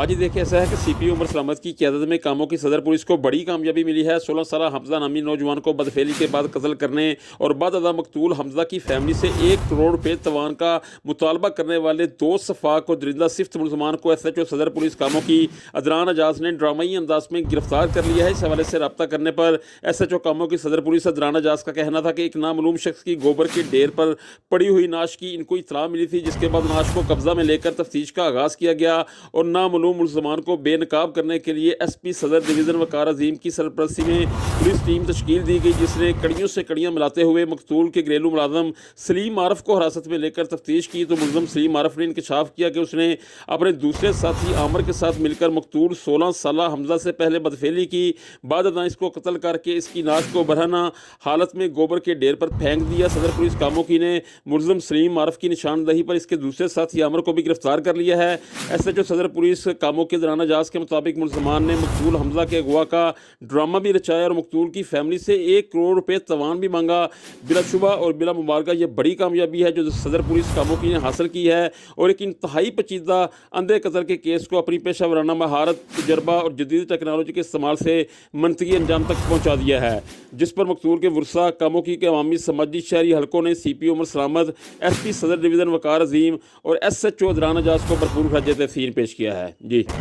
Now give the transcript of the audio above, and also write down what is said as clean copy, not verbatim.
आज ही देखिए ऐसा है कि सीपी उमर सलामत की क़यादत में कामों की सदर पुलिस को बड़ी कामयाबी मिली है। 16 साला हमजा नामी नौजवान को बदफेली के बाद कत्ल करने और बाद अदा मकतूल हमजा की फैमिली से 1 करोड़ रुपये तवान का मुतालबा करने वाले 2 सफाक और दरिंदा सिफ्त मुलजमान को SHO सदर पुलिस कामों की अदरान एजाज ने ड्रामाई अंदाज में गिरफ्तार कर लिया है। इस हवाले से रब्ता करने पर SHO कामों की सदर पुलिस अदरान एजाज का कहना था कि एक नामालूम शख्स की गोबर के ढेर पर पड़ी हुई नाश की इनको इतला मिली थी, जिसके बाद नाश को कब्जा में लेकर तफ्तीश का आगाज़ किया गया और नामालूम मुलजमान को बेनकाब करने के लिए SP सदर डिवीज़न वकार अजीम की सरपरस्ती में पुलिस टीम तश्कील दी गई, जिसने कड़ियों से कड़ियाँ मिलाते हुए मकतूल के घरेलू मुलाजम सलीम आरफ को हिरासत में लेकर तफ्तीश की। तो मुलजम सलीम आरफ ने इंकशाफ किया कि उसने अपने दूसरे साथी आमर के साथ मिलकर मकतूल 16 साला हमजा से पहले बदफेली की, बाद अदा इसको कत्ल करके इसकी नाश को बरहना हालत में गोबर के ढेर पर फेंक दिया। सदर पुलिस कामों की ने मुलजम सलीम आरफ की निशानदही पर इसके दूसरे साथी आमर को भी गिरफ्तार कर लिया है। SHO सदर पुलिस कामों के दौरान एजाज के मुताबिक मुलजमान ने मकतूल हमजा के अगवा का ड्रामा भी रचाया और मकतूल की फैमिली से 1 करोड़ रुपये तवान भी मांगा। बिलाशुबा और बिला मुबारका ये बड़ी कामयाबी है जो सदर पुलिस कामों की ने हासिल की है और एक इंतहाई पेचीदा अंधे कत्ल के केस को अपनी पेशा वराना महारत, तजर्बा और जदीद टेक्नोलॉजी के इस्तेमाल से मनतकी अंजाम तक पहुँचा दिया है, जिस पर मकतूल के वर्सा कामों की के अवामी समाजी शहरी हलकों ने CP उमर सलामत, SP सदर डिवीज़न वकार अजीम और SHO अदरान एजाज को भरपूर खराज तहसीन पेश किया है। जी।